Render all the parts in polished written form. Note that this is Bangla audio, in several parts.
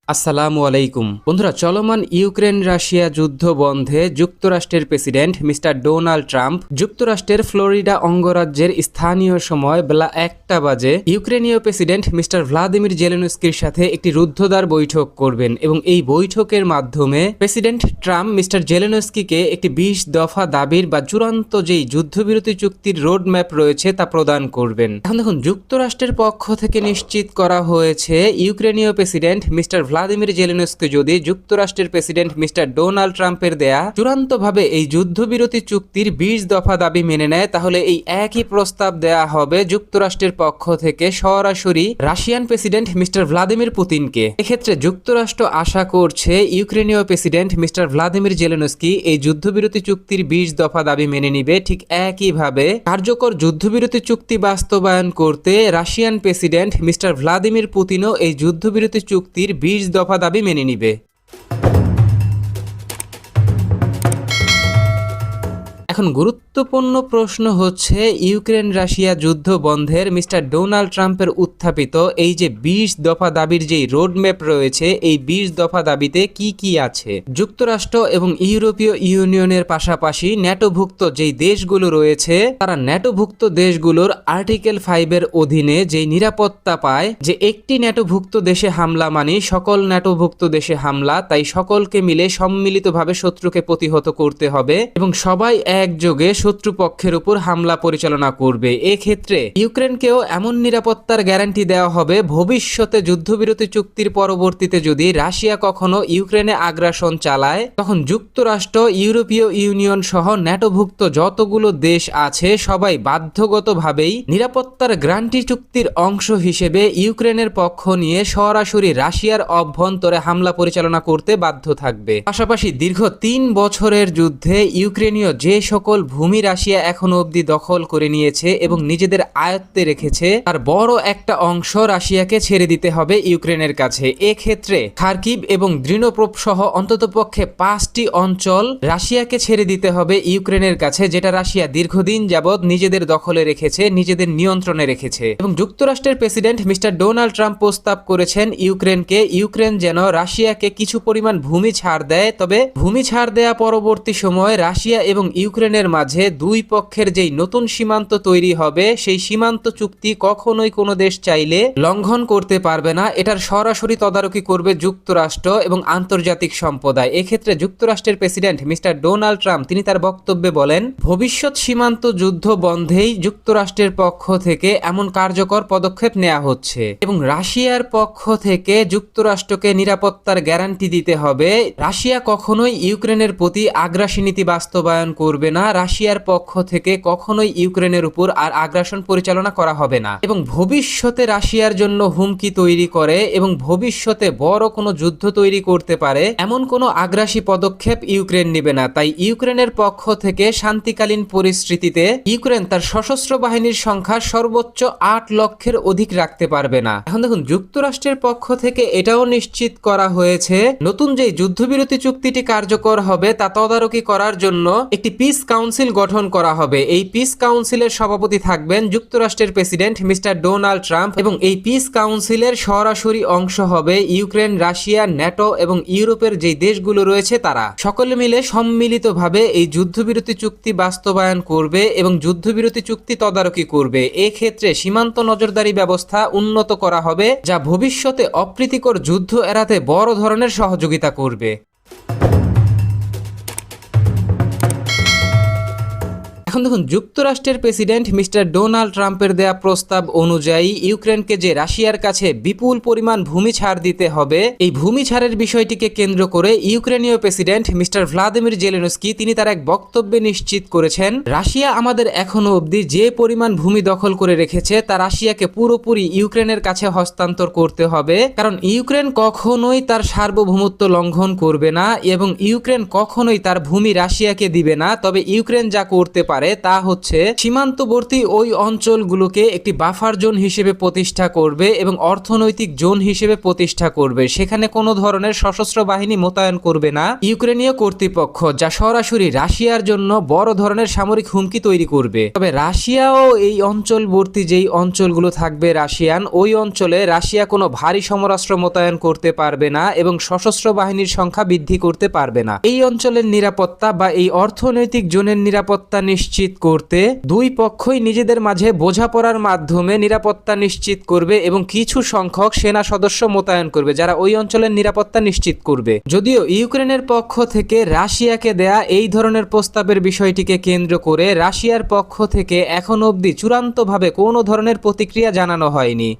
আসসালামু আলাইকুম বন্ধুরা, চলমান ইউক্রেন রাশিয়া যুদ্ধ বন্ধে যুক্তরাষ্ট্রের প্রেসিডেন্ট মিস্টার ডোনাল্ড ট্রাম্প যুক্তরাষ্ট্রের ফ্লোরিডা অঙ্গরাজ্যের স্থানীয় সময় বেলা 1টা বাজে ইউক্রেনীয় প্রেসিডেন্ট মিস্টার ভ্লাদিমির জেলেনস্কির সাথে একটি রুদ্ধদ্বার বৈঠক করবেন এবং এই বৈঠকের মাধ্যমে প্রেসিডেন্ট ট্রাম্প মিস্টার জেলেনস্কিকে একটি 20 দফা দাবির বা চূড়ান্ত যেই যুদ্ধবিরতি চুক্তির রোড ম্যাপ রয়েছে তা প্রদান করবেন। এখন দেখুন, যুক্তরাষ্ট্রের পক্ষ থেকে নিশ্চিত করা হয়েছে ইউক্রেনীয় প্রেসিডেন্ট মিস্টার ভ্লাদিমির জেলেনস্কি যদি যুক্তরাষ্ট্রের প্রেসিডেন্ট মিস্টার ডোনাল্ড ট্রাম্পের দেয়া চূড়ান্তভাবে এই যুদ্ধবিরতি চুক্তির 20 দফা দাবি মেনে নেয়, তাহলে এই একই প্রস্তাব দেয়া হবে যুক্তরাষ্ট্রের পক্ষ থেকে সরাসরি রাশিয়ান প্রেসিডেন্ট মিস্টার ভ্লাদিমির পুতিনকে। এক্ষেত্রে যুক্তরাষ্ট্র আশা করছে ইউক্রেনীয় প্রেসিডেন্ট মিস্টার ভ্লাদিমির জেলেনস্কি এই যুদ্ধবিরতি চুক্তির 20 দফা দাবি মেনে নিবে। ঠিক একইভাবে কার্যকর যুদ্ধবিরতি চুক্তি বাস্তবায়ন করতে রাশিয়ান প্রেসিডেন্ট মিস্টার ভ্লাদিমির পুতিনও এই যুদ্ধবিরতি চুক্তির 20 দফা দাবি মেনে নিবে। এখন গুরুত্বপূর্ণ প্রশ্ন হচ্ছে, ইউক্রেন রাশিয়া যুদ্ধ বন্ধের মিস্টার ডোনাল্ড ট্রাম্পের উত্থাপিত এই যে 20 দফা দাবির যেই রোডম্যাপ রয়েছে, এই 20 দফা দাবিতে কি কি আছে? যুক্তরাষ্ট্র এবং ইউরোপীয় ইউনিয়নের পাশাপাশি ন্যাটোভুক্ত যেই দেশগুলো রয়েছে, তারা ন্যাটোভুক্ত দেশগুলোর আর্টিকেল 5 এর অধীনে যেই নিরাপত্তা পায় যে একটি ন্যাটোভুক্ত দেশে হামলা মানে সকল ন্যাটোভুক্ত দেশে হামলা, তাই সকলকে মিলে সম্মিলিতভাবে শত্রুকে প্রতিহত করতে হবে এবং সবাই একযোগে শত্রুপক্ষের উপর হামলা পরিচালনা করবে। এক্ষেত্রে ইউক্রেনকেও এমন নিরাপত্তার গ্যারান্টি দেওয়া হবে, ভবিষ্যতে যুদ্ধবিরতি চুক্তির পরবর্তীতে যদি রাশিয়া কখনো ইউক্রেনে আগ্রাসন চালায়, তখন যুক্তরাষ্ট্র, ইউরোপীয় ইউনিয়ন সহ ন্যাটোভুক্ত যতগুলো দেশ আছে সবাই বাধ্যগতভাবেই নিরাপত্তার গ্যারান্টি চুক্তির অংশ হিসেবে ইউক্রেনের পক্ষ নিয়ে সরাসরি রাশিয়ার অভ্যন্তরে হামলা পরিচালনা করতে বাধ্য থাকবে। পাশাপাশি দীর্ঘ 3 বছরের যুদ্ধে ইউক্রেনীয় যে সকল ভূমি রাশিয়া এখনো অবধি দখল করে নিয়েছে এবং নিজেদের আয়ত্তে রেখেছে, তার বড় একটা অংশ রাশিয়াকে ছেড়ে দিতে হবে ইউক্রেনের কাছে। এক্ষেত্রে খার্কিভ এবং দ্রিনোপ্রোপ সহ অন্ততপক্ষে 5টি অঞ্চল রাশিয়াকে ছেড়ে দিতে হবে ইউক্রেনের কাছে, যেটা রাশিয়া দীর্ঘদিন যাবৎ নিজেদের দখলে রেখেছে, নিজেদের নিয়ন্ত্রণে রেখেছে। এবং যুক্তরাষ্ট্রের প্রেসিডেন্ট মিস্টার ডোনাল্ড ট্রাম্প প্রস্তাব করেছেন ইউক্রেন যেন রাশিয়াকে কিছু পরিমাণ ভূমি ছাড় দেয়, তবে ভূমি ছাড় দেয়া পরবর্তী সময়ে রাশিয়া এবং ইউক্রেনের মাঝে দুই পক্ষের যেই নতুন সীমান্ত তৈরি হবে, সেই সীমান্ত চুক্তি কখনোই কোনো দেশ চাইলে লঙ্ঘন করতে পারবে না। এটার সরাসরি তদারকি করবে যুক্তরাষ্ট্র এবং আন্তর্জাতিক সম্প্রদায়। এক্ষেত্রে যুক্তরাষ্ট্রের প্রেসিডেন্ট মিস্টার ডোনাল্ড ট্রাম্প তিনি তার বক্তব্যে বলেন, ভবিষ্যৎ সীমান্ত যুদ্ধ বন্ধেই যুক্তরাষ্ট্রের পক্ষ থেকে এমন কার্যকর পদক্ষেপ নেওয়া হচ্ছে এবং রাশিয়ার পক্ষ থেকে যুক্তরাষ্ট্রকে নিরাপত্তার গ্যারান্টি দিতে হবে। রাশিয়া কখনোই ইউক্রেনের প্রতি আগ্রাসী নীতি বাস্তবায়ন করবে না, রাশিয়ার পক্ষ থেকে কখনোই ইউক্রেনের উপর আর আগ্রাসন পরিচালনা করা হবে না এবং ভবিষ্যতে রাশিয়ার জন্য হুমকি তৈরি করে এবং ভবিষ্যতে বড় কোনো যুদ্ধ তৈরি করতে পারে এমন কোনো আগ্রাসী পদক্ষেপ ইউক্রেন নেবে না। তাই ইউক্রেনের পক্ষ থেকে শান্তিকালীন পরিস্থিতিতে ইউক্রেন তার সশস্ত্র বাহিনীর সংখ্যা সর্বোচ্চ 8 লক্ষের অধিক রাখতে পারবে না। এখন দেখুন, যুক্তরাষ্ট্রের পক্ষ থেকে এটাও নিশ্চিত করা হয়েছে, নতুন যে যুদ্ধবিরতি চুক্তিটি কার্যকর হবে তা তদারকি করার জন্য একটি পিস কাউন্সিল গঠন করা হবে। এই পিস কাউন্সিলের সভাপতি থাকবেন যুক্তরাষ্ট্রের প্রেসিডেন্ট মিস্টার ডোনাল্ড ট্রাম্প এবং এই পিস কাউন্সিলের সরাসরি অংশ হবে ইউক্রেন, রাশিয়া, ন্যাটো এবং ইউরোপের যে দেশগুলো রয়েছে, তারা সকলে মিলে সম্মিলিতভাবে এই যুদ্ধবিরতি চুক্তি বাস্তবায়ন করবে এবং যুদ্ধবিরতি চুক্তি তদারকি করবে। এক্ষেত্রে সীমান্ত নজরদারি ব্যবস্থা উন্নত করা হবে, যা ভবিষ্যতে অপ্রীতিকর যুদ্ধ এড়াতে বড় ধরনের সহযোগিতা করবে। এখন দেখুন, যুক্তরাষ্ট্রের প্রেসিডেন্ট মিস্টার ডোনাল্ড ট্রাম্পের দেয়া প্রস্তাব অনুযায়ী ইউক্রেনকে যে রাশিয়ার কাছে বিপুল পরিমাণ ভূমি ছাড় দিতে হবে, এই ভূমি ছাড়ের বিষয়টিকে কেন্দ্র করে ইউক্রেনীয় প্রেসিডেন্ট মিস্টার ভ্লাদিমির জেলেনস্কি তিনি তার এক বক্তব্যে নিশ্চিত করেছেন, রাশিয়া আমাদের এখনো অবধি যে পরিমাণ ভূমি দখল করে রেখেছে তা রাশিয়াকে পুরোপুরি ইউক্রেনের কাছে হস্তান্তর করতে হবে, কারণ ইউক্রেন কখনোই তার সার্বভৌমত্ব লঙ্ঘন করবে না এবং ইউক্রেন কখনোই তার ভূমি রাশিয়াকে দিবে না। তবে ইউক্রেন যা করতে পারে পারে তা হচ্ছে সীমান্তবর্তী ওই অঞ্চলগুলোকে একটি বাফার জোন হিসেবে প্রতিষ্ঠা করবে এবং অর্থনৈতিক জোন হিসেবে প্রতিষ্ঠা করবে। সেখানে কোনো ধরনের সশস্ত্র বাহিনী মোতায়েন করবে না ইউক্রেনীয় কর্তৃপক্ষ, যা সরাসরি রাশিয়ার জন্য বড় ধরনের সামরিক হুমকি তৈরি করবে। তবে রাশিয়াও এই অঞ্চলবর্তী যেই অঞ্চলগুলো থাকবে রাশিয়ান, ওই অঞ্চলে রাশিয়া কোনো ভারী সমরাস্ত্র মোতায়েন করতে পারবে না এবং সশস্ত্র বাহিনীর সংখ্যা বৃদ্ধি করতে পারবে না। এই অঞ্চলের নিরাপত্তা বা এই অর্থনৈতিক জোনের নিরাপত্তা নিশ্চিত করতে দুই পক্ষই নিজেদের মাঝে বোঝাপড়ার মাধ্যমে নিরাপত্তা নিশ্চিত করবে এবং কিছু সংখ্যক সেনা সদস্য মোতায়েন করবে যারা ওই অঞ্চলের নিরাপত্তা নিশ্চিত করবে। যদিও ইউক্রেনের পক্ষ থেকে রাশিয়াকে দেয়া এই ধরনের প্রস্তাবের বিষয়টিকে কেন্দ্র করে রাশিয়ার পক্ষ থেকে এখন অবধি চূড়ান্তভাবে কোনো ধরনের প্রতিক্রিয়া জানানো হয়নি।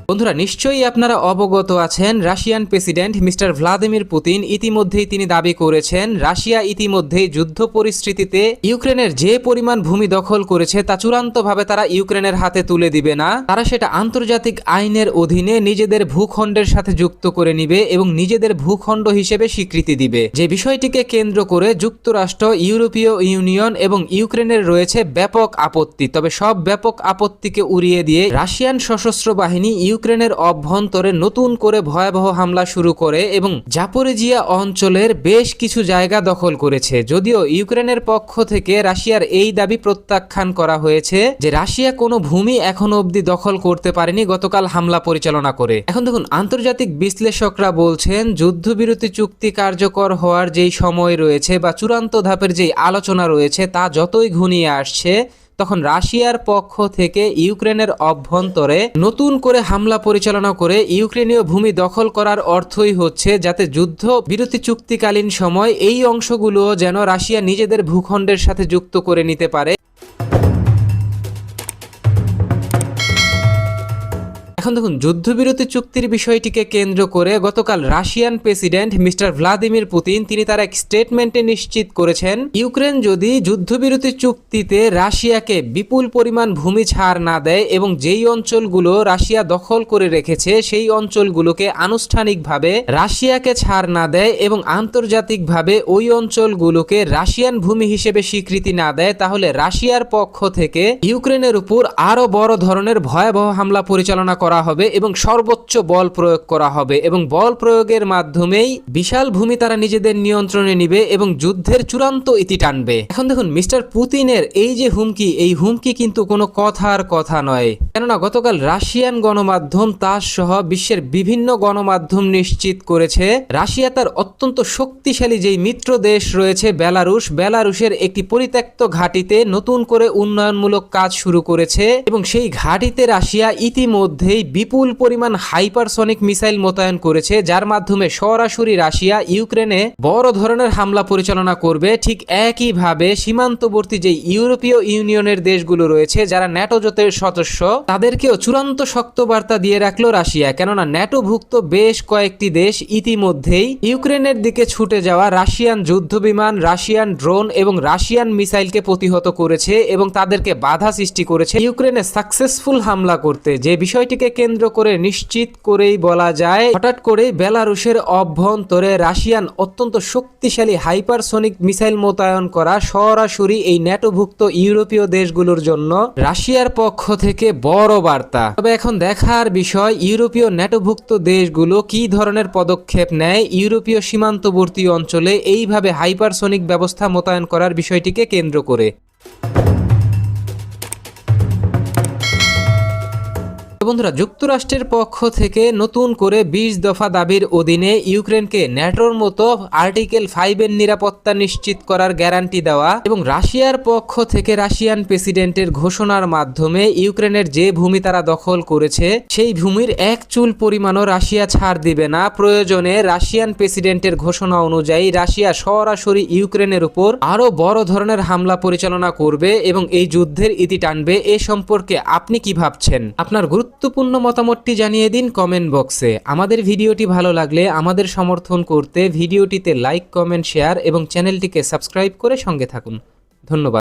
বন্ধুরা, নিশ্চয়ই আপনারা অবগত আছেন Russian president mister Vladimir Putin ইতিমধ্যেই তিনি দাবি করেছেন রাশিয়া ইতিমধ্যেই যুদ্ধ পরিস্থিতিতে ইউক্রেনের যে পরিমাণ ভূমি দখল করেছে তা চূড়ান্তভাবে তারা ইউক্রেনের হাতে তুলে দিবে না। তারা সেটা আন্তর্জাতিক আইনের অধীনে নিজেদের ভূখণ্ডের সাথে যুক্ত করে নিবে এবং নিজেদের ভূখণ্ড হিসেবে স্বীকৃতি দিবে। যে বিষয়টিকে কেন্দ্র করে যুক্তরাষ্ট্র, ইউরোপীয় ইউনিয়ন এবং ইউক্রেনের রয়েছে ব্যাপক আপত্তি। তবে সব ব্যাপক আপত্তিকে উড়িয়ে দিয়ে রাশিয়ান সশস্ত্র বাহিনী ইউক্রেনের অভ্যন্তরে নতুন করে ভয়াবহ হামলা শুরু করে এবং জাপোরিজিয়া অঞ্চলের বেশ কিছু জায়গা দখল করেছে। যদিও ইউক্রেনের পক্ষ থেকে রাশিয়ার এই দাবি প্রত্যাখ্যান করা হয়েছে যে রাশিয়া কোনো ভূমি এখনো অবধি দখল করতে পারেনি গতকাল হামলা পরিচালনা করে। এখন দেখুন, আন্তর্জাতিক বিশ্লেষকরা বলছেন যুদ্ধবিরতি চুক্তি কার্যকর হওয়ার যেই সময় রয়েছে বা চূড়ান্ত ধাপের যেই আলোচনা রয়েছে তা যতই ঘনিয়ে আসছে তখন রাশিয়ার পক্ষ থেকে ইউক্রেনের অভ্যন্তরে নতুন করে হামলা পরিচালনা করে ইউক্রেনীয় ভূমি দখল করার অর্থই হচ্ছে যাতে যুদ্ধ বিরতি চুক্তিকালীন সময় এই অংশগুলো যেন রাশিয়া নিজেদের ভূখণ্ডের সাথে যুক্ত করে নিতে পারে। এখন দেখুন, যুদ্ধবিরতি চুক্তির বিষয়টিকে কেন্দ্র করে গতকাল Russian president mister Vladimir Putin তিনি তার এক স্টেটমেন্টে নিশ্চিত করেছেন ইউক্রেন যদি যুদ্ধবিরতি চুক্তিতে রাশিয়াকে বিপুল পরিমাণ ভূমি ছাড় না দেয় এবং যেই অঞ্চলগুলো রাশিয়া দখল করে রেখেছে সেই অঞ্চলগুলোকে আনুষ্ঠানিকভাবে রাশিয়াকে ছাড় না দেয় এবং আন্তর্জাতিকভাবে ওই অঞ্চলগুলোকে রাশিয়ান ভূমি হিসেবে স্বীকৃতি না দেয়, তাহলে রাশিয়ার পক্ষ থেকে ইউক্রেনের উপর আরো বড় ধরনের ভয়াবহ হামলা পরিচালনা করা হবে এবং সর্বোচ্চ বল প্রয়োগ করা হবে এবং বল প্রয়োগের মাধ্যমেই বিশাল ভূমি তারা নিজেদের নিয়ন্ত্রণে নিবে এবং যুদ্ধের চূড়ান্ত ইতি টানবে। এখন দেখুন, মিস্টার পুতিনের এই যে হুমকি, এই হুমকি কিন্তু কোনো কথার কথা নয়। কেননা গতকাল রাশিয়ান গণমাধ্যম তাস সহ বিশ্বের বিভিন্ন গণমাধ্যম নিশ্চিত করেছে রাশিয়া তার অত্যন্ত শক্তিশালী যেই মিত্র দেশ রয়েছে বেলারুশের একটি পরিত্যক্ত ঘাঁটিতে নতুন করে উন্নয়নমূলক কাজ শুরু করেছে এবং সেই ঘাঁটিতে রাশিয়া ইতিমধ্যেই বিপুল পরিমাণ হাইপারসনিক মিসাইল মোতায়েন করেছে, যার মাধ্যমে সরাসরি রাশিয়া ইউক্রেনে বড় ধরনের হামলা পরিচালনা করবে। ঠিক একইভাবে সীমান্তবর্তী যে ইউরোপীয় ইউনিয়নের দেশগুলো রয়েছে যারা ন্যাটো জোটের সদস্য তাদেরকেও চূড়ান্ত শক্ত বার্তা দিয়ে রাখলো রাশিয়া। কেননা ন্যাটোভুক্ত বেশ কয়েকটি দেশ ইতিমধ্যেই ইউক্রেনের দিকে ছুটে যাওয়া রাশিয়ান যুদ্ধবিমান, রাশিয়ান ড্রোন এবং রাশিয়ান মিসাইলকে প্রতিহত করেছে এবং তাদেরকে বাধা সৃষ্টি করেছে ইউক্রেনে সাকসেসফুল হামলা করতে। যে বিষয়টিকে কেন্দ্র করে নিশ্চিত করেই বলা যায় হঠাৎ করে বেলারুশের অভ্যন্তরে রাশিয়ান অত্যন্ত শক্তিশালী হাইপারসনিক মিসাইল মোতায়েন করা সরাসরি এই ন্যাটোভুক্ত ইউরোপীয় দেশগুলোর জন্য রাশিয়ার পক্ষ থেকে বড় বার্তা। তবে এখন দেখার বিষয় ইউরোপীয় ন্যাটোভুক্ত দেশগুলো কি ধরনের পদক্ষেপ নেয় ইউরোপীয় সীমান্তবর্তী অঞ্চলে এইভাবে হাইপারসনিক ব্যবস্থা মোতায়েন করার বিষয়টিকে কেন্দ্র করে। বন্ধুরা, যুক্তরাষ্ট্রের পক্ষ থেকে নতুন করে 20 দফা দাবির অধীনে ইউক্রেনকে ন্যাটোর মতো আর্টিকেল 5 এর নিরাপত্তা নিশ্চিত করার গ্যারান্টি দেওয়া এবং রাশিয়ার পক্ষ থেকে রাশিয়ান প্রেসিডেন্টের ঘোষণার মাধ্যমে ইউক্রেনের যে ভূমি তারা দখল করেছে সেই ভূমির এক চুল পরিমাণও রাশিয়া ছাড় দিবে না। প্রয়োজনে রাশিয়ান প্রেসিডেন্টের ঘোষণা অনুযায়ী রাশিয়া সরাসরি ইউক্রেনের উপর আরো বড় ধরনের হামলা পরিচালনা করবে এবং এই যুদ্ধের ইতি টানবে। এ সম্পর্কে আপনি কি ভাবছেন? আপনার গুরুত্বপূর্ণ মতামতটি জানিয়ে দিন কমেন্ট বক্সে। আমাদের ভিডিওটি ভালো লাগলে আমাদের সমর্থন করতে ভিডিওটিতে লাইক, কমেন্ট, শেয়ার এবং চ্যানেলটিকে সাবস্ক্রাইব করে সঙ্গে থাকুন। ধন্যবাদ।